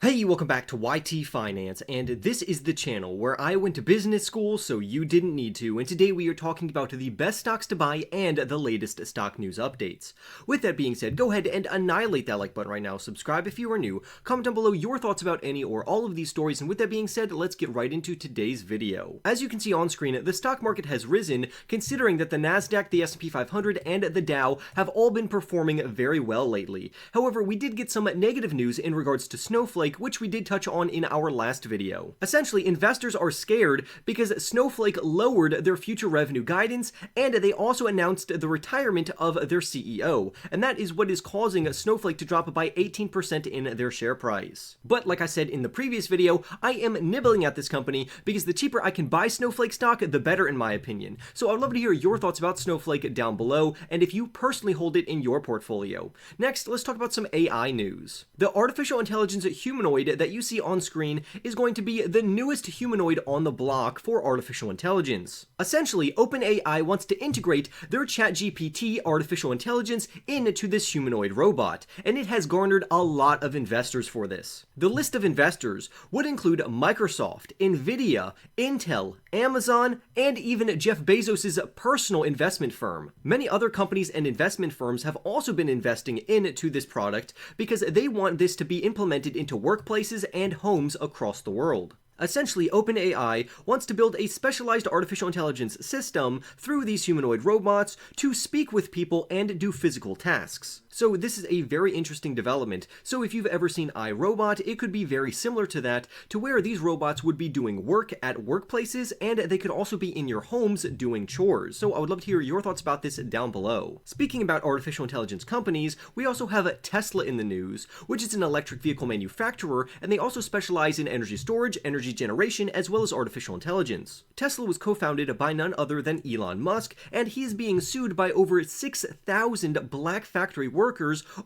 Hey, welcome back to YT Finance, and this is the channel where I went to business school so you didn't need to, and today we are talking about the best stocks to buy and the latest stock news updates. With that being said, go ahead and annihilate that like button right now, subscribe if you are new, comment down below your thoughts about any or all of these stories, and with that being said, let's get right into today's video. As you can see on screen, the stock market has risen, considering that the Nasdaq, the S&P 500, and the Dow have all been performing very well lately. However, we did get some negative news in regards to Snowflake, which we did touch on in our last video. Essentially, investors are scared because Snowflake lowered their future revenue guidance, and they also announced the retirement of their CEO, and that is what is causing Snowflake to drop by 18% in their share price. But like I said in the previous video, I am nibbling at this company because the cheaper I can buy Snowflake stock, the better in my opinion. So I'd love to hear your thoughts about Snowflake down below, and if you personally hold it in your portfolio. Next, let's talk about some AI news. The artificial intelligence humanoid that you see on screen is going to be the newest humanoid on the block for artificial intelligence. Essentially, OpenAI wants to integrate their ChatGPT artificial intelligence into this humanoid robot, and it has garnered a lot of investors for this. The list of investors would include Microsoft, Nvidia, Intel, Amazon, and even Jeff Bezos' personal investment firm. Many other companies and investment firms have also been investing into this product because they want this to be implemented into workplaces and homes across the world. Essentially, OpenAI wants to build a specialized artificial intelligence system through these humanoid robots to speak with people and do physical tasks. So this is a very interesting development. So if you've ever seen iRobot, it could be very similar to that, to where these robots would be doing work at workplaces, and they could also be in your homes doing chores. So I would love to hear your thoughts about this down below. Speaking about artificial intelligence companies, we also have Tesla in the news, which is an electric vehicle manufacturer, and they also specialize in energy storage, energy generation, as well as artificial intelligence. Tesla was co-founded by none other than Elon Musk, and he is being sued by over 6,000 black factory workers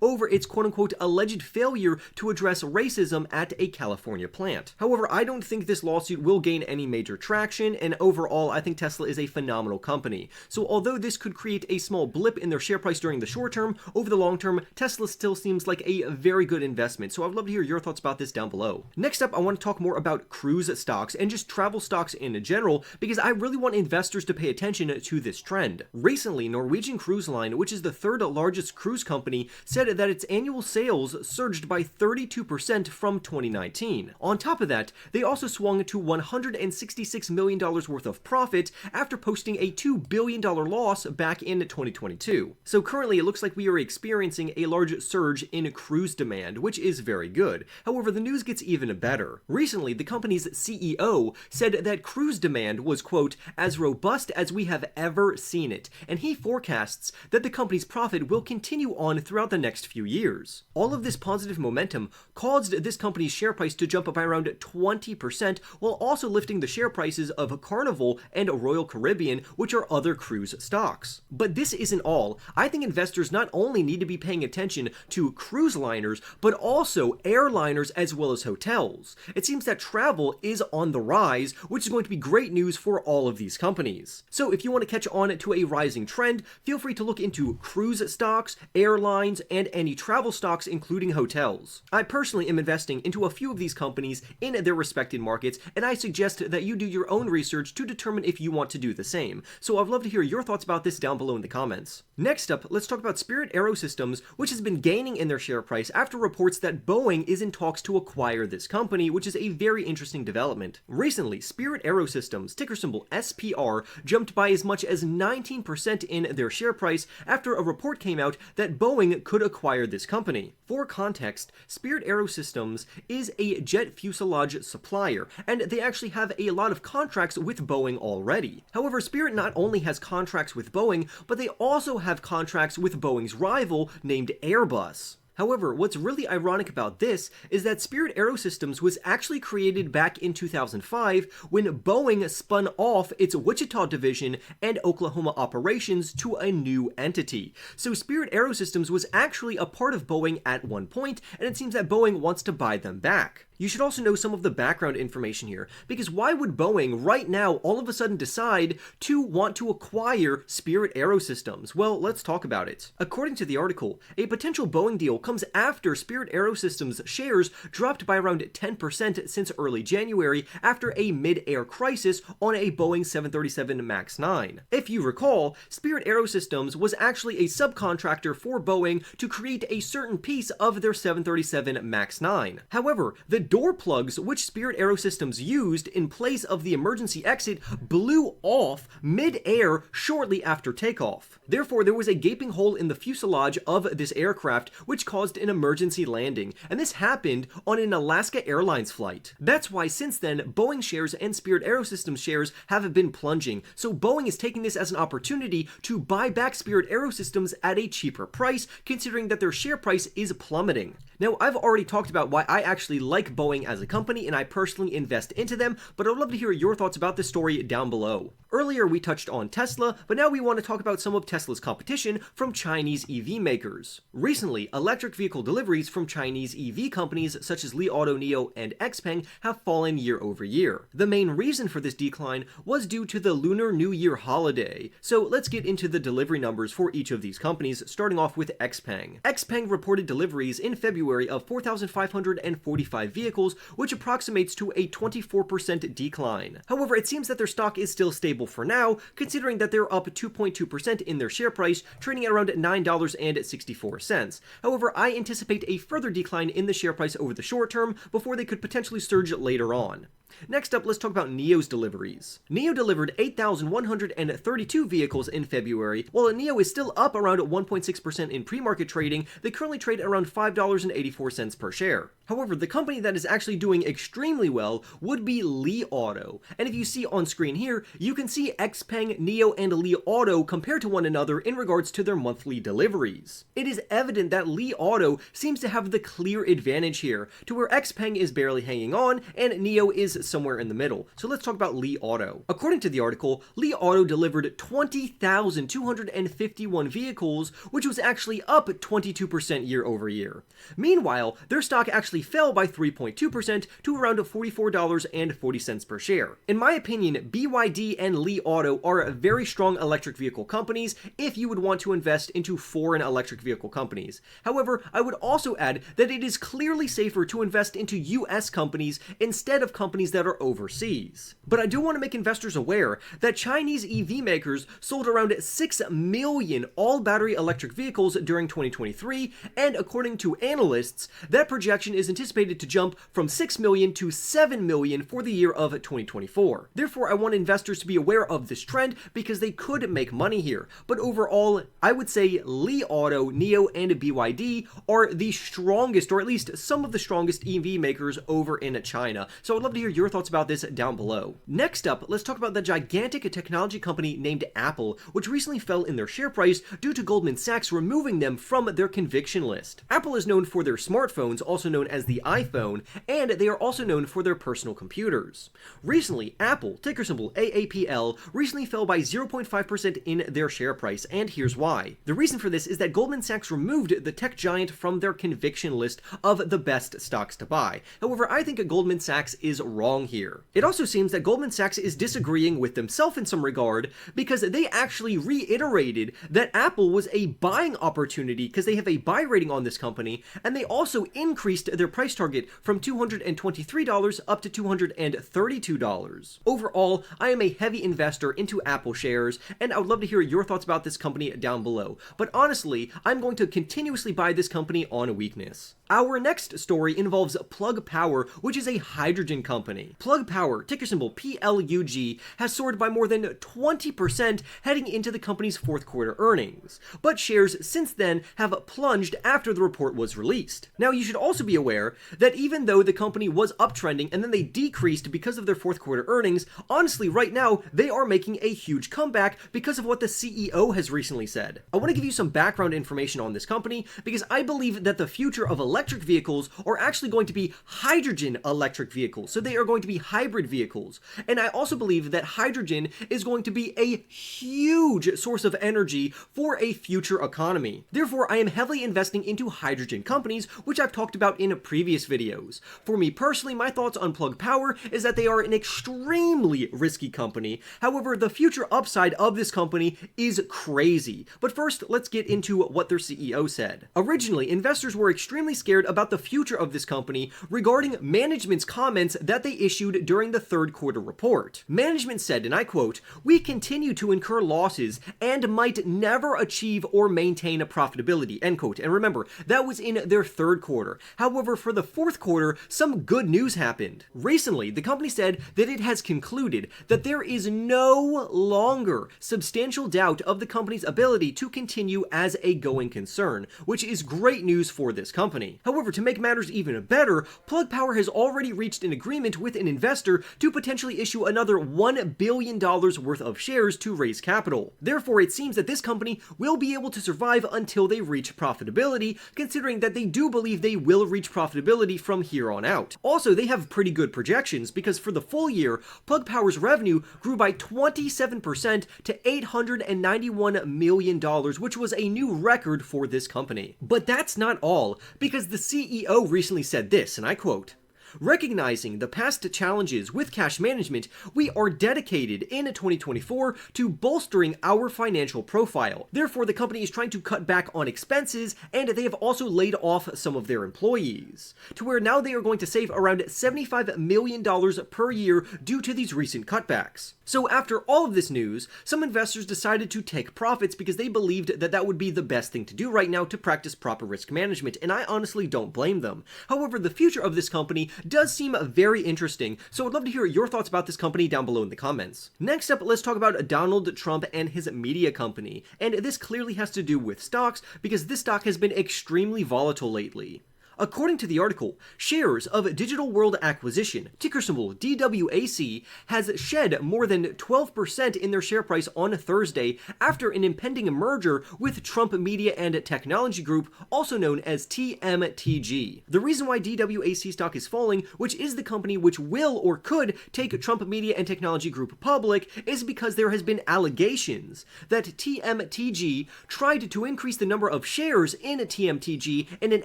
over its quote-unquote alleged failure to address racism at a California plant. However, I don't think this lawsuit will gain any major traction, and overall, I think Tesla is a phenomenal company. So although this could create a small blip in their share price during the short term, over the long term, Tesla still seems like a very good investment. So I'd love to hear your thoughts about this down below. Next up, I want to talk more about cruise stocks and just travel stocks in general, because I really want investors to pay attention to this trend. Recently, Norwegian Cruise Line, which is the third largest cruise company, said that its annual sales surged by 32% from 2019. On top of that, they also swung to $166 million worth of profit after posting a $2 billion loss back in 2022. So currently, it looks like we are experiencing a large surge in cruise demand, which is very good. However, the news gets even better. Recently, the company's CEO said that cruise demand was, quote, as robust as we have ever seen it, and he forecasts that the company's profit will continue on throughout the next few years. All of this positive momentum caused this company's share price to jump up by around 20%, while also lifting the share prices of Carnival and Royal Caribbean, which are other cruise stocks. But this isn't all. I think investors not only need to be paying attention to cruise liners, but also airliners as well as hotels. It seems that travel is on the rise, which is going to be great news for all of these companies. So if you want to catch on to a rising trend, feel free to look into cruise stocks, airlines, and any travel stocks, including hotels. I personally am investing into a few of these companies in their respected markets, and I suggest that you do your own research to determine if you want to do the same. So I'd love to hear your thoughts about this down below in the comments. Next up, let's talk about Spirit AeroSystems, which has been gaining in their share price after reports that Boeing is in talks to acquire this company, which is a very interesting development. Recently, Spirit AeroSystems, ticker symbol SPR, jumped by as much as 19% in their share price after a report came out that Boeing could acquire this company. For context, Spirit AeroSystems is a jet fuselage supplier, and they actually have a lot of contracts with Boeing already. However, Spirit not only has contracts with Boeing, but they also have contracts with Boeing's rival named Airbus. However, what's really ironic about this is that Spirit AeroSystems was actually created back in 2005 when Boeing spun off its Wichita division and Oklahoma operations to a new entity. So Spirit AeroSystems was actually a part of Boeing at one point, and it seems that Boeing wants to buy them back. You should also know some of the background information here, because why would Boeing right now all of a sudden decide to want to acquire Spirit AeroSystems? Well, let's talk about it. According to the article, a potential Boeing deal comes after Spirit AeroSystems shares dropped by around 10% since early January after a mid-air crisis on a Boeing 737 MAX 9. If you recall, Spirit AeroSystems was actually a subcontractor for Boeing to create a certain piece of their 737 MAX 9. However, the door plugs which Spirit AeroSystems used in place of the emergency exit blew off mid-air shortly after takeoff. Therefore, there was a gaping hole in the fuselage of this aircraft which caused an emergency landing, and this happened on an Alaska Airlines flight. That's why since then, Boeing shares and Spirit AeroSystems shares have been plunging, so Boeing is taking this as an opportunity to buy back Spirit AeroSystems at a cheaper price, considering that their share price is plummeting. Now, I've already talked about why I actually like Boeing as a company and I personally invest into them, but I'd love to hear your thoughts about this story down below. Earlier, we touched on Tesla, but now we want to talk about some of Tesla's competition from Chinese EV makers. Recently, electric vehicle deliveries from Chinese EV companies such as Li Auto, NIO, and XPeng have fallen year over year. The main reason for this decline was due to the Lunar New Year holiday. So let's get into the delivery numbers for each of these companies, starting off with XPeng. XPeng reported deliveries in February of 4,545 vehicles, which approximates to a 24% decline. However, it seems that their stock is still stable for now, considering that they're up 2.2% in their share price, trading at around $9.64. However, I anticipate a further decline in the share price over the short term before they could potentially surge later on. Next up, let's talk about NIO's deliveries. NIO delivered 8,132 vehicles in February. While NIO is still up around 1.6% in pre-market trading, they currently trade at around $5.84 per share. However, the company that is actually doing extremely well would be Li Auto. And if you see on screen here, you can see XPeng, NIO, and Li Auto compared to one another in regards to their monthly deliveries. It is evident that Li Auto seems to have the clear advantage here, to where XPeng is barely hanging on and NIO is somewhere in the middle. So let's talk about Li Auto. According to the article, Li Auto delivered 20,251 vehicles, which was actually up 22% year over year. Meanwhile, their stock actually fell by 3.2% to around $44.40 per share. In my opinion, BYD and Li Auto are very strong electric vehicle companies if you would want to invest into foreign electric vehicle companies. However, I would also add that it is clearly safer to invest into US companies instead of companies that are overseas. But I do want to make investors aware that Chinese EV makers sold around 6 million all-battery electric vehicles during 2023, and according to analysts, that projection is anticipated to jump from 6 million to 7 million for the year of 2024. Therefore, I want investors to be aware of this trend because they could make money here. But overall, I would say Li Auto, NIO, and BYD are the strongest, or at least some of the strongest EV makers over in China. So I'd love to hear your thoughts about this down below. Next up, let's talk about the gigantic technology company named Apple, which recently fell in their share price due to Goldman Sachs removing them from their conviction list. Apple is known for their smartphones, also known as the iPhone, and they are also known for their personal computers. Recently, Apple, ticker symbol AAPL, recently fell by 0.5% in their share price, and here's why. The reason for this is that Goldman Sachs removed the tech giant from their conviction list of the best stocks to buy. However, I think Goldman Sachs is wrong here. It also seems that Goldman Sachs is disagreeing with themselves in some regard because they actually reiterated that Apple was a buying opportunity because they have a buy rating on this company, and they also increased their price target from $223 up to $232. Overall, I am a heavy investor into Apple shares, and I would love to hear your thoughts about this company down below. But honestly, I'm going to continuously buy this company on weakness. Our next story involves Plug Power, which is a hydrogen company. Plug Power, ticker symbol PLUG, has soared by more than 20% heading into the company's fourth quarter earnings, but shares since then have plunged after the report was released. Now, you should also be aware that even though the company was uptrending and then they decreased because of their fourth quarter earnings, honestly, right now, they are making a huge comeback because of what the CEO has recently said. I want to give you some background information on this company because I believe that the future of electric electric vehicles are actually going to be hydrogen electric vehicles. So they are going to be hybrid vehicles. And I also believe that hydrogen is going to be a huge source of energy for a future economy. Therefore, I am heavily investing into hydrogen companies, which I've talked about in previous videos. For me personally, my thoughts on Plug Power is that they are an extremely risky company. However, the future upside of this company is crazy. But first, let's get into what their CEO said. Originally, investors were extremely scared about the future of this company regarding management's comments that they issued during the third quarter report. Management said, and I quote, "We continue to incur losses and might never achieve or maintain a profitability," end quote. And remember, that was in their third quarter. However, for the fourth quarter, some good news happened. Recently, the company said that it has concluded that there is no longer substantial doubt of the company's ability to continue as a going concern, which is great news for this company. However, to make matters even better, Plug Power has already reached an agreement with an investor to potentially issue another $1 billion worth of shares to raise capital. Therefore, it seems that this company will be able to survive until they reach profitability, considering that they do believe they will reach profitability from here on out. Also, they have pretty good projections because for the full year, Plug Power's revenue grew by 27% to $891 million, which was a new record for this company. But that's not all, because the CEO recently said this, and I quote, "Recognizing the past challenges with cash management, we are dedicated in 2024 to bolstering our financial profile. Therefore, the company is trying to cut back on expenses, and they have also laid off some of their employees, to where now they are going to save around $75 million per year due to these recent cutbacks." So after all of this news, some investors decided to take profits because they believed that that would be the best thing to do right now to practice proper risk management, and I honestly don't blame them. However, the future of this company does seem very interesting, so I'd love to hear your thoughts about this company down below in the comments. Next up, let's talk about Donald Trump and his media company, and this clearly has to do with stocks because this stock has been extremely volatile lately. According to the article, shares of Digital World Acquisition, ticker symbol DWAC, has shed more than 12% in their share price on Thursday after an impending merger with Trump Media and Technology Group, also known as TMTG. The reason why DWAC stock is falling, which is the company which will or could take Trump Media and Technology Group public, is because there has been allegations that TMTG tried to increase the number of shares in TMTG in an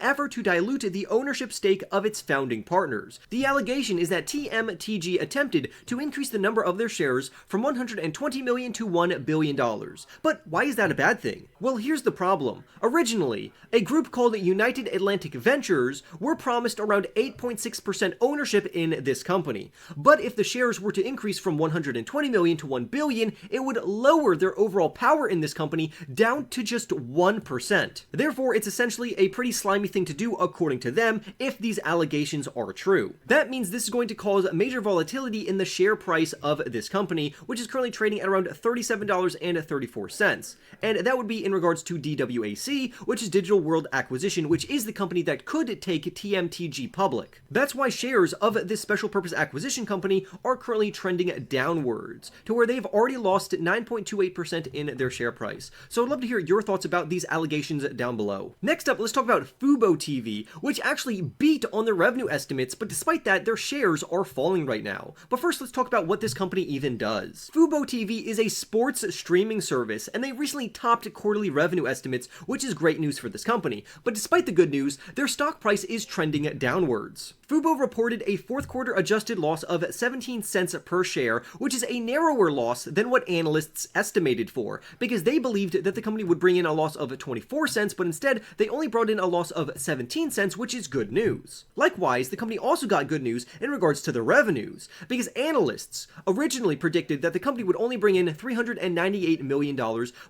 effort to dilute the ownership stake of its founding partners. The allegation is that TMTG attempted to increase the number of their shares from 120 million to $1 billion. But why is that a bad thing? Well, here's the problem. Originally, a group called United Atlantic Ventures were promised around 8.6% ownership in this company. But if the shares were to increase from 120 million to 1 billion, it would lower their overall power in this company down to just 1%. Therefore, it's essentially a pretty slimy thing to do according to them if these allegations are true. That means this is going to cause major volatility in the share price of this company, which is currently trading at around $37.34. And that would be in regards to DWAC, which is Digital World Acquisition, which is the company that could take TMTG public. That's why shares of this special purpose acquisition company are currently trending downwards, to where they've already lost 9.28% in their share price. So I'd love to hear your thoughts about these allegations down below. Next up, let's talk about Fubo TV, which actually beat on their revenue estimates, but despite that, their shares are falling right now. But first, let's talk about what this company even does. Fubo TV is a sports streaming service, and they recently topped quarterly revenue estimates, which is great news for this company. But despite the good news, their stock price is trending downwards. Fubo reported a fourth quarter adjusted loss of 17 cents per share, which is a narrower loss than what analysts estimated for, because they believed that the company would bring in a loss of 24 cents, but instead they only brought in a loss of 17 cents, which is good news. Likewise, the company also got good news in regards to the revenues, because analysts originally predicted that the company would only bring in $398 million,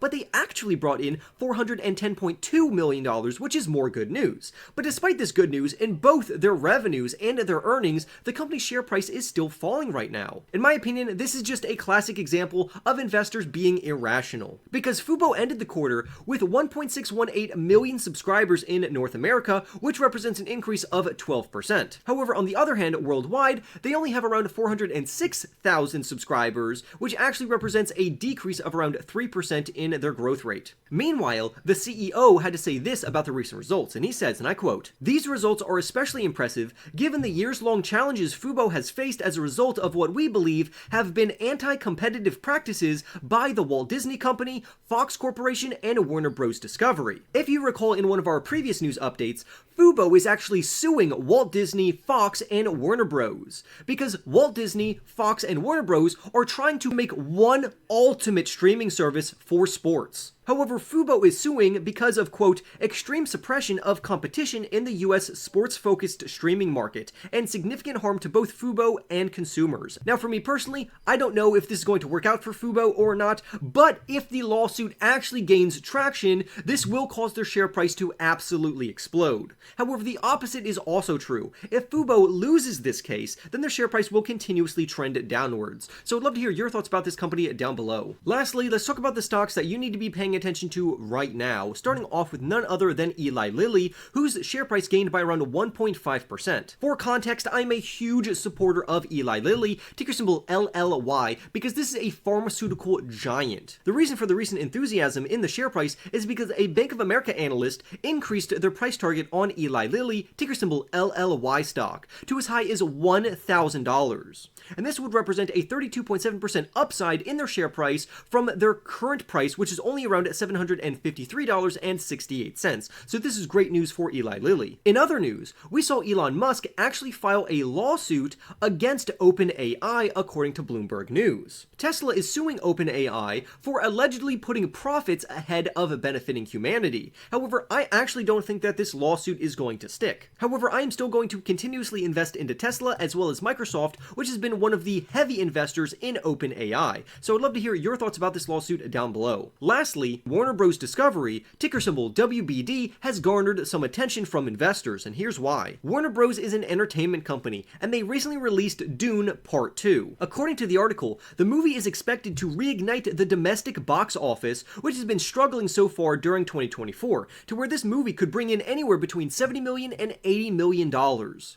but they actually brought in $410.2 million, which is more good news. But despite this good news, in both their revenues and their earnings, the company's share price is still falling right now. In my opinion, this is just a classic example of investors being irrational, because Fubo ended the quarter with 1.618 million subscribers in North America, which represents an increase of 12%. However, on the other hand, worldwide, they only have around 406,000 subscribers, which actually represents a decrease of around 3% in their growth rate. Meanwhile, the CEO had to say this about the recent results, and he says, and I quote, "These results are especially impressive given the years-long challenges Fubo has faced as a result of what we believe have been anti-competitive practices by the Walt Disney Company, Fox Corporation, and Warner Bros. Discovery." If you recall in one of our previous news updates, Fubo is actually suing Walt Disney, Fox, and Warner Bros. Because Walt Disney, Fox, and Warner Bros. Are trying to make one ultimate streaming service for sports. However, Fubo is suing because of, quote, extreme suppression of competition in the US sports-focused streaming market, and significant harm to both Fubo and consumers. Now, for me personally, I don't know if this is going to work out for Fubo or not, but if the lawsuit actually gains traction, this will cause their share price to absolutely explode. However, the opposite is also true. If Fubo loses this case, then their share price will continuously trend downwards. So I'd love to hear your thoughts about this company down below. Lastly, let's talk about the stocks that you need to be paying attention to right now, starting off with none other than Eli Lilly, whose share price gained by around 1.5%. For context, I'm a huge supporter of Eli Lilly, ticker symbol LLY, because this is a pharmaceutical giant. The reason for the recent enthusiasm in the share price is because a Bank of America analyst increased their price target on Eli Lilly, ticker symbol LLY stock, to as high as $1,000. And this would represent a 32.7% upside in their share price from their current price, which is only around $753.68. So this is great news for Eli Lilly. In other news, we saw Elon Musk actually file a lawsuit against OpenAI, according to Bloomberg News. Tesla is suing OpenAI for allegedly putting profits ahead of benefiting humanity. However, I actually don't think that this lawsuit is going to stick. However, I am still going to continuously invest into Tesla as well as Microsoft, which has been one of the heavy investors in OpenAI. So I'd love to hear your thoughts about this lawsuit down below. Lastly, Warner Bros. Discovery, ticker symbol WBD, has garnered some attention from investors, and here's why. Warner Bros. Is an entertainment company, and they recently released Dune Part 2. According to the article, the movie is expected to reignite the domestic box office, which has been struggling so far during 2024, to where this movie could bring in anywhere between $70 million and $80 million.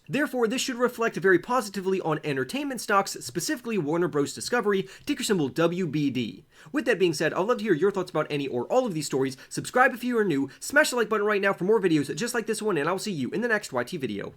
Therefore, this should reflect very positively on entertainment stocks, specifically Warner Bros. Discovery, ticker symbol WBD. With that being said, I'd love to hear your thoughts about any or all of these stories. Subscribe if you are new, smash the like button right now for more videos just like this one, and I'll see you in the next YT video.